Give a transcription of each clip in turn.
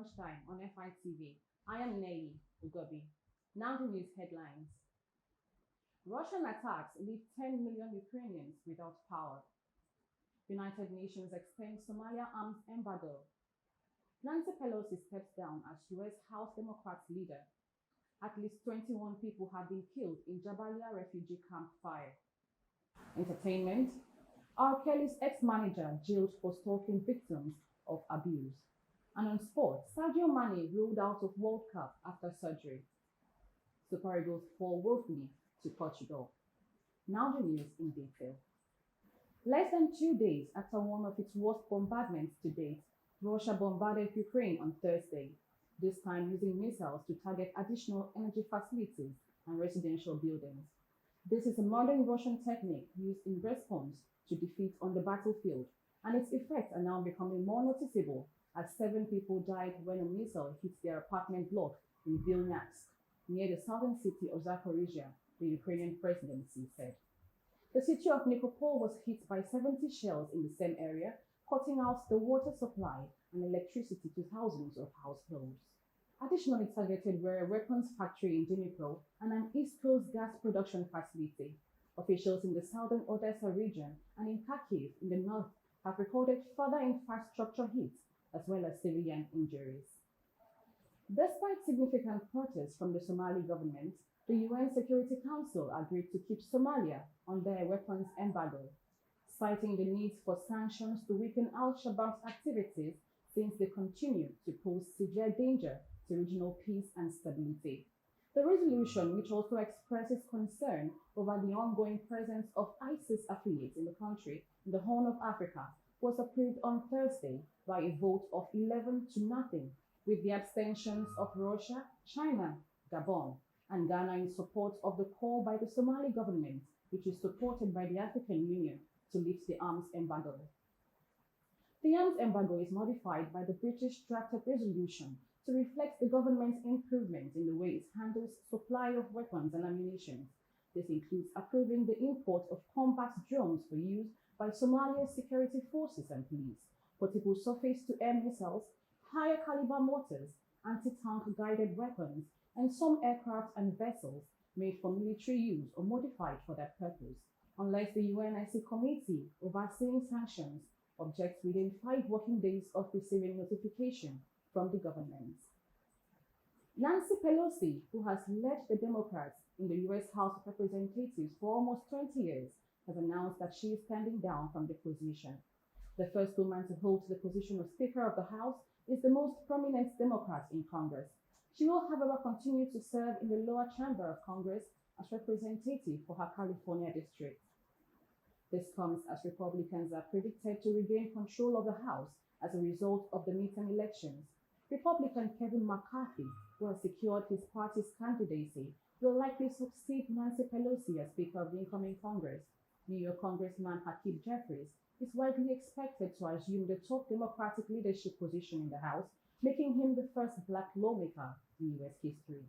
lunchtime on fitv. I am Nei Ugobi. Now the news headlines. Russian attacks leave 10 million Ukrainians without power. United Nations extends Somalia arms embargo. Nancy Pelosi steps down as US House Democrats leader. At least 21 people have been killed in Jabalia refugee camp fire. Entertainment. R. Kelly's ex-manager jailed for stalking victims of abuse. And on sports, Sadio Mane ruled out of World Cup after surgery. Super Eagles fall woefully to Portugal. Now the news in detail. Less than 2 days after one of its worst bombardments to date, Russia bombarded Ukraine on Thursday, this time using missiles to target additional energy facilities and residential buildings. This is a modern Russian technique used in response to defeat on the battlefield, and its effects are now becoming more noticeable as 7 people died when a missile hit their apartment block in Vilnius, near the southern city of Zaporizhia, the Ukrainian presidency said. The city of Nikopol was hit by 70 shells in the same area, cutting out the water supply and electricity to thousands of households. Additionally targeted were a weapons factory in Dnipro and an East Coast gas production facility. Officials in the southern Odessa region and in Kharkiv in the north have recorded further infrastructure hits as well as civilian injuries. Despite significant protests from the Somali government, the UN Security Council agreed to keep Somalia on their weapons embargo, citing the need for sanctions to weaken al-Shabaab's activities since they continue to pose severe danger to regional peace and stability. The resolution, which also expresses concern over the ongoing presence of ISIS affiliates in the country in the Horn of Africa, was approved on Thursday by a vote of 11-0, with the abstentions of Russia, China, Gabon, and Ghana in support of the call by the Somali government, which is supported by the African Union, to lift the arms embargo. The arms embargo is modified by the British drafted resolution to reflect the government's improvement in the way it handles supply of weapons and ammunition. This includes approving the import of combat drones for use by Somalia's security forces and police, portable surface-to-air missiles, higher caliber mortars, anti-tank guided weapons, and some aircraft and vessels made for military use or modified for that purpose, unless the UNSC committee overseeing sanctions objects within 5 working days of receiving notification from the government. Nancy Pelosi, who has led the Democrats in the US House of Representatives for almost 20 years, has announced that she is standing down from the position. The first woman to hold the position of Speaker of the House is the most prominent Democrat in Congress. She will, however, continue to serve in the lower chamber of Congress as representative for her California district. This comes as Republicans are predicted to regain control of the House as a result of the midterm elections. Republican Kevin McCarthy, who has secured his party's candidacy, will likely succeed Nancy Pelosi as Speaker of the incoming Congress. New York Congressman Hakeem Jeffries is widely expected to assume the top Democratic leadership position in the House, making him the first Black lawmaker in US history.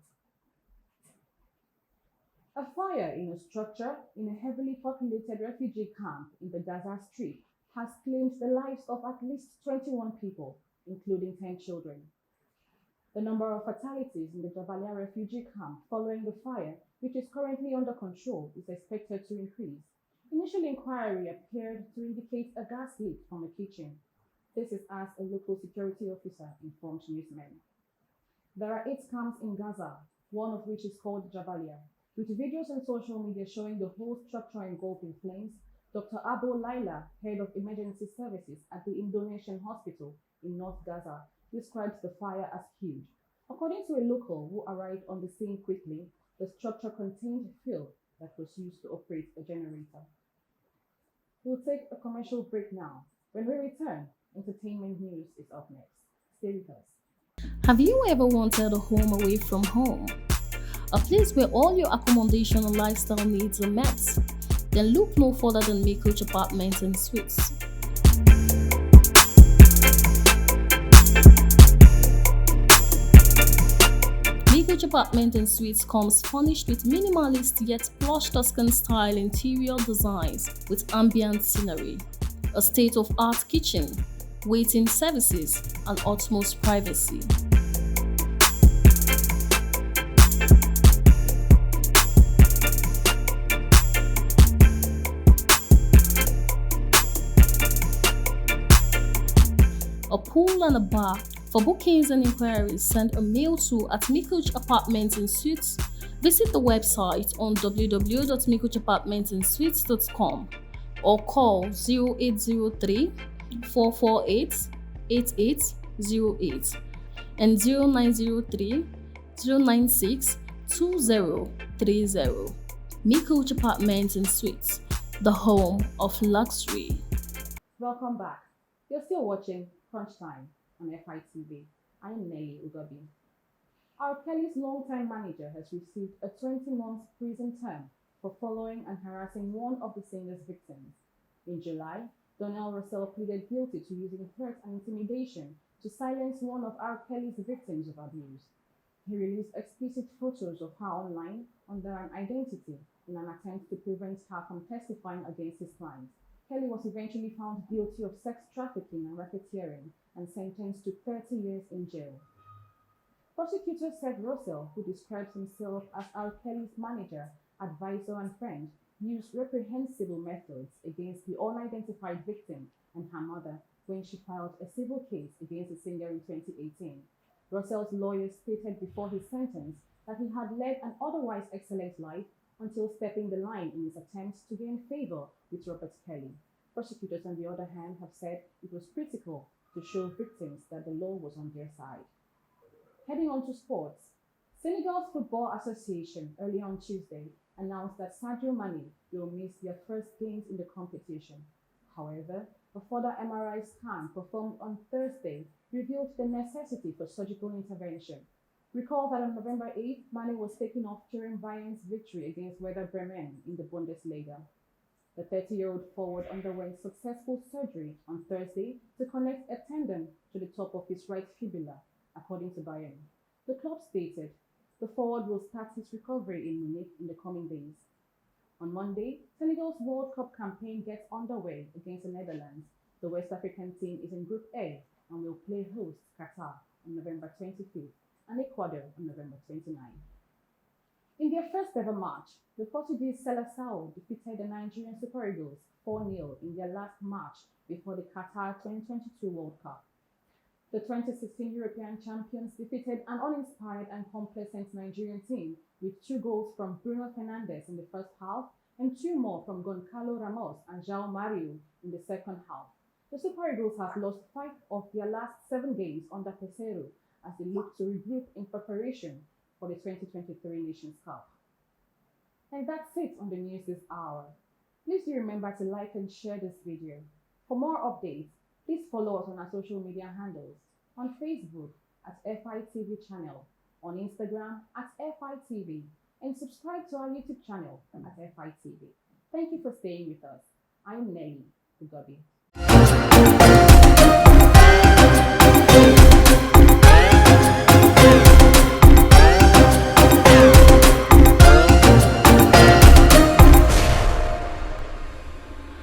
A fire in a structure in a heavily populated refugee camp in the Gaza Strip has claimed the lives of at least 21 people, including 10 children. The number of fatalities in the Jabalia refugee camp following the fire, which is currently under control, is expected to increase. Initial inquiry appeared to indicate a gas leak from a kitchen. This is as a local security officer informed newsmen. There are 8 camps in Gaza, one of which is called Jabalia. With videos on social media showing the whole structure engulfed in flames, Dr. Abo Laila, head of emergency services at the Indonesian hospital in North Gaza, describes the fire as huge. According to a local who arrived on the scene quickly, the structure contained fuel that was used to operate a generator. We'll take a commercial break now. When we return, entertainment news is up next. Stay with us. Have you ever wanted a home away from home? A place where all your accommodation and lifestyle needs are met? Then look no further than Mikoch Apartments and Suites. Mikoch Apartments and Suites comes furnished with minimalist yet plush Tuscan style interior designs with ambient scenery, a state-of-art kitchen, waiting services, and utmost privacy. pool and a bar. For bookings and inquiries, send a mail to at Mikuch Apartments and Suites. Visit the website on www.mikuchapartmentsandsuites.com or call 0803 448 8808 and 0903 096 2030. Mikuch Apartments and Suites, the home of luxury. Welcome back. You're still watching Crunch Time on fitv. I am Nelly Ugabi. R. Kelly's longtime manager has received a 20-month prison term for following and harassing one of the singer's victims. In July, Donnell Russell pleaded guilty to using threats and intimidation to silence one of R. Kelly's victims of abuse. He released explicit photos of her online under an identity in an attempt to prevent her from testifying against his client. Kelly was eventually found guilty of sex trafficking and racketeering and sentenced to 30 years in jail. Prosecutor said Russell, who describes himself as R. Kelly's manager, advisor, and friend, used reprehensible methods against the unidentified victim and her mother when she filed a civil case against the singer in 2018. Russell's lawyer stated before his sentence that he had led an otherwise excellent life until stepping the line in his attempts to gain favor with Robert Kelly. Prosecutors, on the other hand, have said it was critical to show victims that the law was on their side. Heading on to sports, Senegal's Football Association early on Tuesday announced that Sadio Mane will miss their first games in the competition. However, a further MRI scan performed on Thursday revealed the necessity for surgical intervention. Recall that on November 8th, Mane was taken off during Bayern's victory against Werder Bremen in the Bundesliga. The 30-year-old forward underwent successful surgery on Thursday to connect a tendon to the top of his right fibula, according to Bayern. The club stated the forward will start his recovery in Munich in the coming days. On Monday, Senegal's World Cup campaign gets underway against the Netherlands. The West African team is in Group A and will play host Qatar on November 25th and Ecuador on November 29th. In their first ever match, the Portuguese Seleção defeated the Nigerian Super Eagles 4-0 in their last match before the Qatar 2022 World Cup. The 2016 European champions defeated an uninspired and complacent Nigerian team with 2 goals from Bruno Fernandes in the first half and 2 more from Goncalo Ramos and João Mario in the second half. The Super Eagles have lost 5 of their last 7 games under Peseiro as they look to regroup in preparation for the 2023 Nations Cup. And that's it on the news this hour. Please do remember to like and share this video. For more updates, please follow us on our social media handles, on Facebook at fitv channel, on Instagram at fitv, and subscribe to our YouTube channel at fitv. Thank you for staying with us. I'm Nelly Ugabi.